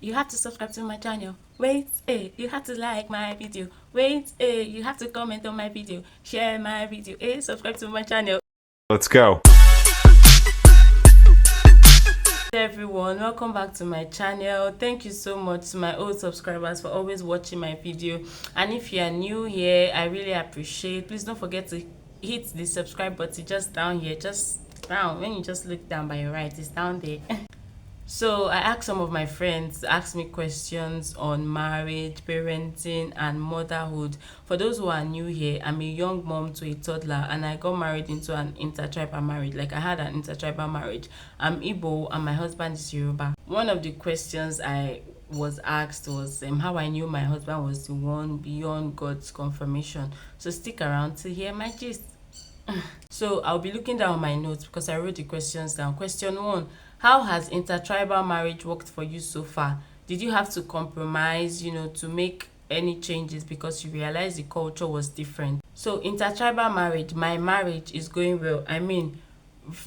you have to subscribe to my channel. Wait, you have to like my video. Wait, you have to comment on my video. Share my video. Subscribe to my channel. Let's go. Hey everyone, welcome back to my channel. Thank you so much to my old subscribers for always watching my video. And if you are new here, I really appreciate. Please don't forget to hit the subscribe button just down here, just down. When you just look down by your right, it's down there. So I asked some of my friends to ask me questions on marriage, parenting, and motherhood. For those who are new here, I'm a young mom to a toddler, and I got married into an intertribal marriage. Like, I had an intertribal marriage. I'm Igbo and my husband is Yoruba. One of the questions I was asked was how I knew my husband was the one beyond God's confirmation. So stick around to hear my gist. So I'll be looking down my notes because I wrote the questions down. Question 1: how has intertribal marriage worked for you so far? Did you have to compromise, to make any changes because you realized the culture was different? So intertribal marriage, my marriage is going well. I mean,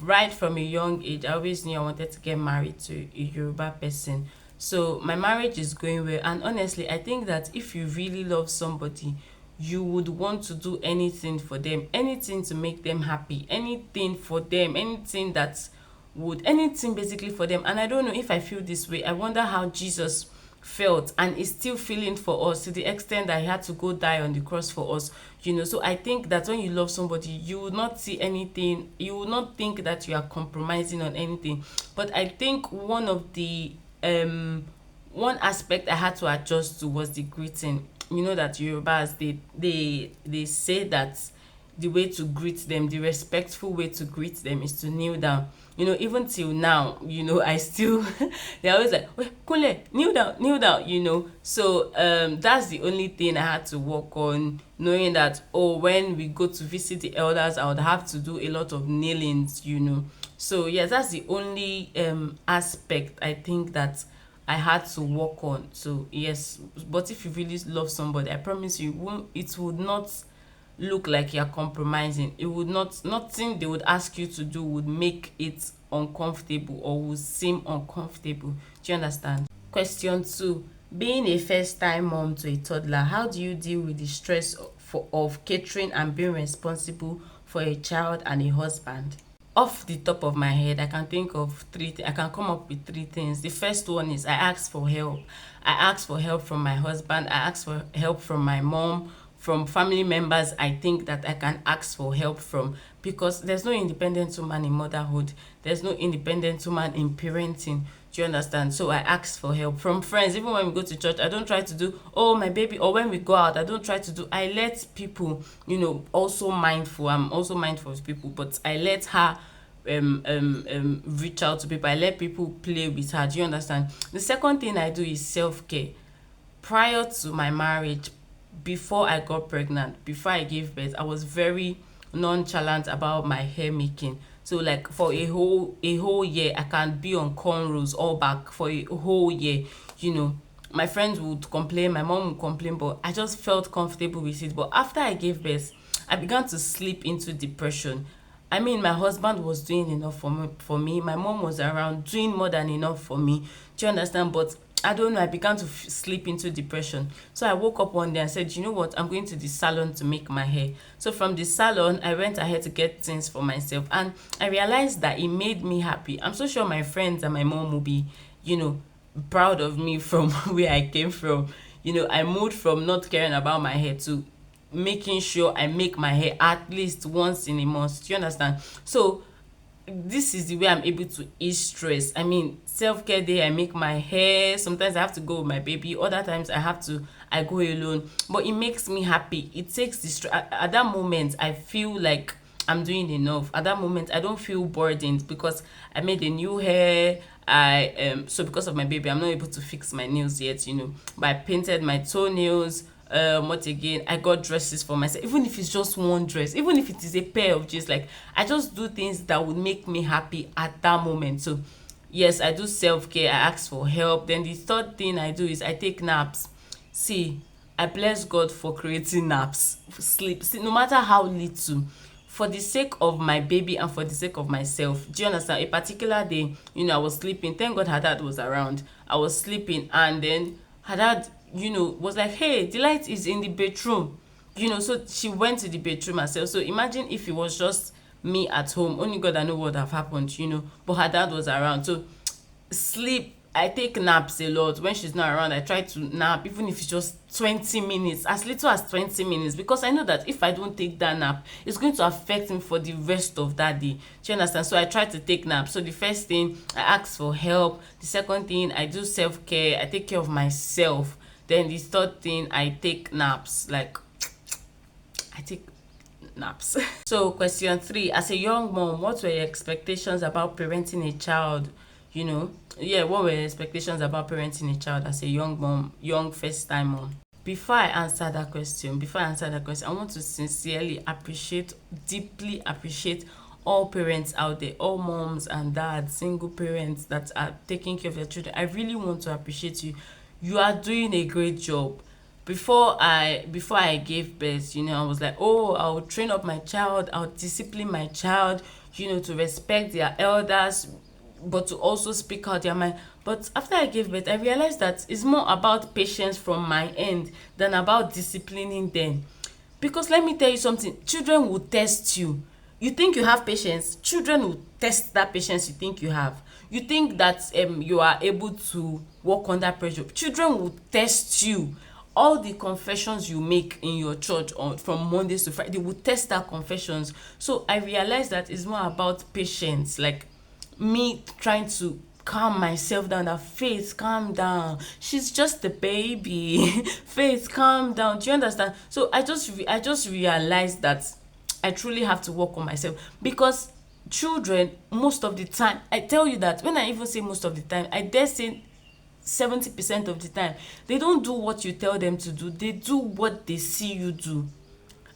right from a young age, I always knew I wanted to get married to a Yoruba person. So my marriage is going well, and honestly, I think that if you really love somebody, you would want to do anything for them, anything to make them happy, anything for them, anything basically for them. And I don't know if I feel this way. I wonder how Jesus felt and is still feeling for us, to the extent that he had to go die on the cross for us. So I think that when you love somebody, you will not see anything, you will not think that you are compromising on anything. But I think one aspect I had to adjust to was the greeting. You know that Yorubas, they say that the way to greet them, the respectful way to greet them, is to kneel down. Even till now, I still they're always like, "Wait, Kule, kneel down," So that's the only thing I had to work on, knowing that, when we go to visit the elders, I would have to do a lot of kneelings. So yes, that's the only aspect I think that I had to work on. So yes, but if you really love somebody, I promise you, it would not look like you're compromising. It would not, nothing they would ask you to do would make it uncomfortable or would seem uncomfortable. Do you understand? Question 2: being a first time mom to a toddler, how do you deal with the stress of catering and being responsible for a child and a husband? Off the top of my head, I can think of I can come up with three things. The first one is I asked for help. I asked for help from my husband. I asked for help from my mom, from family members I think that I can ask for help from, because there's no independent woman in motherhood. There's no independent woman in parenting. Do you understand? So I ask for help from friends. Even when we go to church, I don't try to do, "Oh, my baby," or when we go out, I don't try to do, I let people, also mindful. I'm also mindful of people, but I let her reach out to people. I let people play with her. Do you understand? The second thing I do is self-care. Prior to my marriage, before I got pregnant, before I gave birth, I was very nonchalant about my hair making. So like for a whole year, I can be on cornrows all back for a whole year. My friends would complain, my mom would complain, but I just felt comfortable with it. But after I gave birth, I began to slip into depression. I mean, my husband was doing enough for me. My mom was around doing more than enough for me. Do you understand? But I don't know, I began to slip into depression. So I woke up one day and said, "You know what, I'm going to the salon to make my hair." So from the salon, I went ahead to get things for myself. And I realized that it made me happy. I'm so sure my friends and my mom will be, proud of me from where I came from. I moved from not caring about my hair to making sure I make my hair at least once in a month. Do you understand? So this is the way I'm able to ease stress. I mean, self-care day, I make my hair. Sometimes I have to go with my baby. Other times I go alone. But it makes me happy. It takes the stress. At that moment, I feel like I'm doing enough. At that moment, I don't feel burdened because I made a new hair. So because of my baby, I'm not able to fix my nails yet, but I painted my toenails. What again? I got dresses for myself. Even if it's just one dress, even if it is a pair of jeans, like, I just do things that would make me happy at that moment. So yes, I do self-care. I ask for help. Then the third thing I do is I take naps. See, I bless God for creating naps, sleep. See, no matter how little, for the sake of my baby and for the sake of myself. Do you understand? A particular day, I was sleeping. Thank God her dad was around. I was sleeping, and then her dad, was like, "Hey, Delight is in the bedroom." So she went to the bedroom herself. So imagine if it was just me at home. Only God I know what would have happened. But her dad was around. So sleep, I take naps a lot. When she's not around, I try to nap, even if it's just 20 minutes, as little as 20 minutes, because I know that if I don't take that nap, it's going to affect me for the rest of that day. Do you understand? So I try to take naps. So the first thing, I ask for help. The second thing, I do self-care. I take care of myself. Then the third thing, I take naps. Like, I take naps. So question 3, as a young mom, what were your expectations about parenting a child? What were your expectations about parenting a child as a young mom, young first time mom? Before I answer that question, I want to sincerely appreciate, deeply appreciate all parents out there, all moms and dads, single parents that are taking care of their children. I really want to appreciate you. You are doing a great job. Before I gave birth, I was like, oh, I'll train up my child, I'll discipline my child, to respect their elders, but to also speak out their mind. But after I gave birth, I realized that it's more about patience from my end than about disciplining them. Because let me tell you something, children will test you. You think you have patience, children will test that patience you think you have. You think that you are able to work under pressure, children will test you. All the confessions you make in your church from Mondays to Friday, they will test that confessions. So I realized that it's more about patience, like me trying to calm myself down, that Faith, calm down, she's just a baby. Faith, calm down. Do you understand? So I just realized that I truly have to work on myself, because children, most of the time, I tell you that when I even say most of the time, I dare say 70% of the time, they don't do what you tell them to do, they do what they see you do.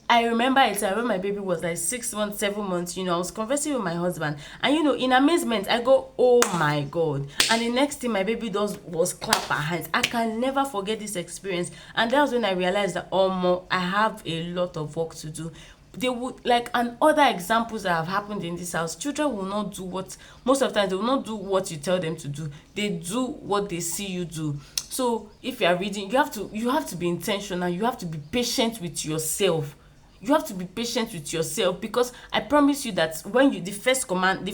I remember a time when my baby was like 6 months, 7 months, I was conversing with my husband, and in amazement, I go, oh my God. And the next thing my baby does was clap her hands. I can never forget this experience. And that was when I realized that, oh, I have a lot of work to do. They would, like, and other examples that have happened in this house, children will not do what, most of the time, they will not do what you tell them to do. They do what they see you do. So if you are reading, you have to be intentional, you have to be patient with yourself. You have to be patient with yourself, because I promise you that when the first command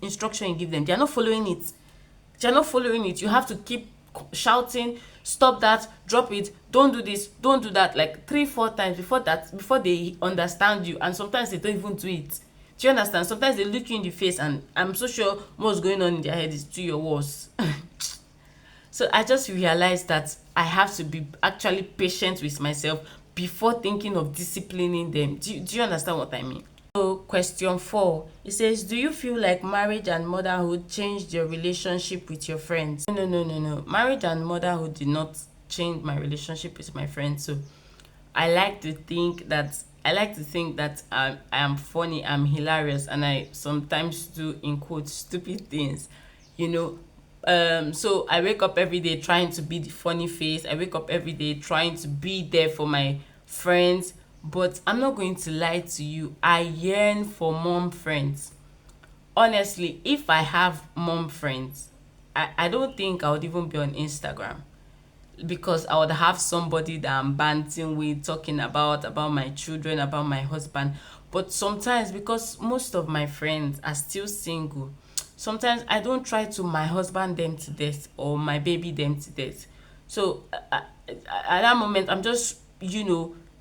instruction you give them, they are not following it. You have to keep shouting, stop that, drop it, don't do this, don't do that, like 3 4 times before they understand you. And sometimes they don't even do it. Do you understand? Sometimes they look you in the face, and I'm so sure what's going on in their head is to your worse. So I just realized that I have to be actually patient with myself before thinking of disciplining them. Do you understand what I mean? So question 4, it says, do you feel like marriage and motherhood changed your relationship with your friends? No, no, no, no. Marriage and motherhood did not change my relationship with my friends. So I like to think that I am funny, I'm hilarious, and I sometimes do, in quotes, stupid things. You know, so I wake up every day trying to be the funny face. I wake up every day trying to be there for my friends. But I'm not going to lie to you, I yearn for mom friends. Honestly, if I have mom friends, I don't think I would even be on Instagram, because I would have somebody that I'm banting with, talking about my children, about my husband. But sometimes, because most of my friends are still single, sometimes I don't try to my husband them to death or my baby them to death. So at that moment, I'm just,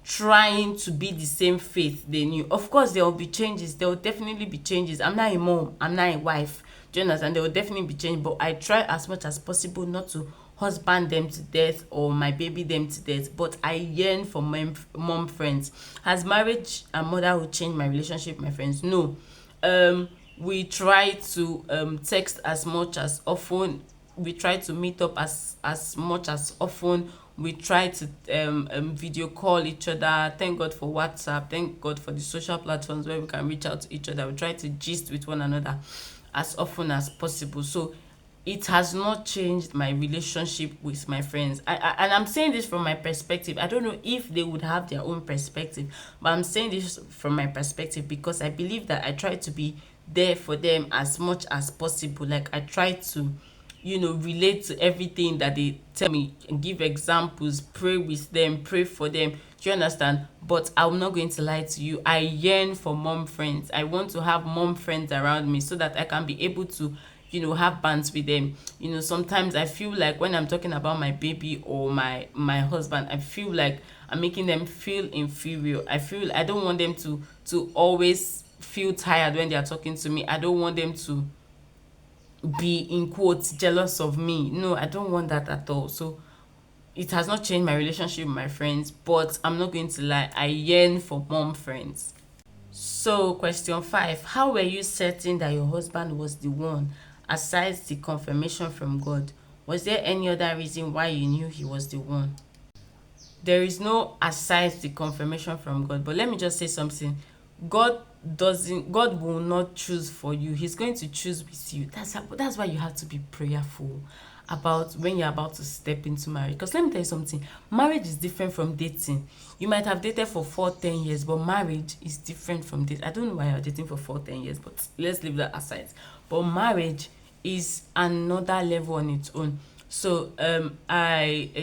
trying to be the same faith they knew. Of course, there will be changes. There will definitely be changes. I'm not a mom. I'm not a wife. Do you understand? There will definitely be change. But I try as much as possible not to husband them to death or my baby them to death. But I yearn for mom friends. Has marriage and motherhood changed my relationship with my friends? No. We try to text as much as often. We try to meet up as much as often. We try to video call each other. Thank God for WhatsApp. Thank God for the social platforms where we can reach out to each other. We try to gist with one another as often as possible. So it has not changed my relationship with my friends. And I'm saying this from my perspective. I don't know if they would have their own perspective, but I'm saying this from my perspective because I believe that I try to be there for them as much as possible. Like I try to, relate to everything that they tell me and give examples, pray with them, pray for them. Do you understand? But I'm not going to lie to you. I yearn for mom friends. I want to have mom friends around me so that I can be able to, have bands with them. Sometimes I feel like when I'm talking about my baby or my husband, I feel like I'm making them feel inferior. I don't want them to always feel tired when they are talking to me. I don't want them to be in quotes jealous of me. No, I don't want that at all. So it has not changed my relationship with my friends, but I'm not going to lie, I yearn for mom friends. So question 5, how were you certain that your husband was the one, aside the confirmation from God? Was there any other reason why you knew he was the one? There is no aside the confirmation from God. But let me just say something. God will not choose for you. He's going to choose with you. That's why you have to be prayerful about when you're about to step into marriage. Because let me tell you something, marriage is different from dating. You might have dated for 4-10 years, but marriage is different from dating. I don't know why you're dating for 4-10 years, but let's leave that aside. But marriage is another level on its own. So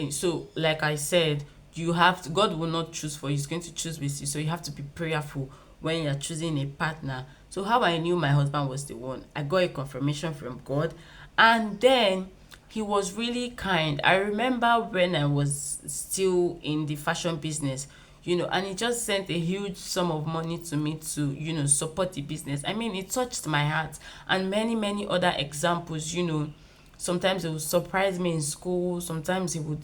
so like I said, God will not choose for you, he's going to choose with you. So you have to be prayerful when you're choosing a partner. So how I knew my husband was the one, I got a confirmation from God, and then he was really kind. I remember when I was still in the fashion business, and he just sent a huge sum of money to me to, support the business. I mean, it touched my heart. And many, many other examples, sometimes he would surprise me in school, sometimes he would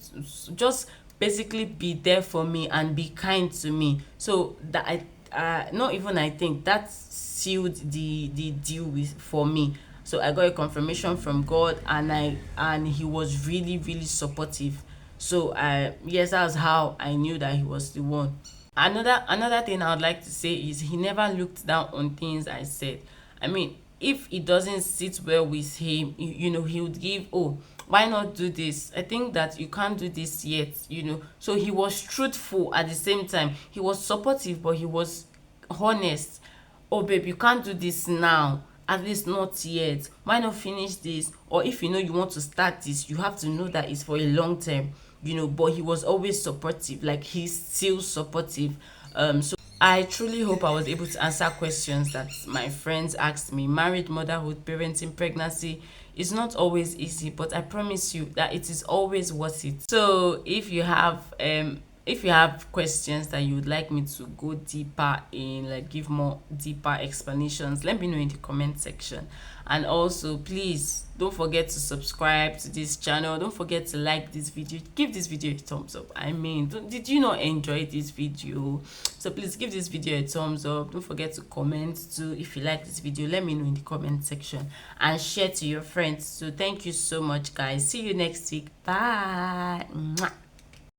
just basically be there for me and be kind to me. So that not even I think that sealed the deal with for me. So I got a confirmation from God, and he was really, really supportive. So I yes, that's how I knew that he was the one. Another thing I would like to say is he never looked down on things I said. I mean, if it doesn't sit well with him, he would give, oh, why not do this? I think that you can't do this yet. So he was truthful at the same time. He was supportive, but he was honest. Oh babe, you can't do this now, at least not yet. Why not finish this? Or if you want to start this, you have to know that it's for a long term. But he was always supportive. Like, he's still supportive. So I truly hope I was able to answer questions that my friends asked me. Marriage, motherhood, parenting, pregnancy is not always easy, but I promise you that it is always worth it. So if you have questions that you would like me to go deeper in, like give more deeper explanations, let me know in the comment section. And also, please don't forget to subscribe to this channel. Don't forget to like this video, give this video a thumbs up. I mean, did you not enjoy this video? So please give this video a thumbs up. Don't forget to comment too. If you like this video, let me know in the comment section, and share to your friends. So thank you so much, guys. See you next week. Bye. Mwah.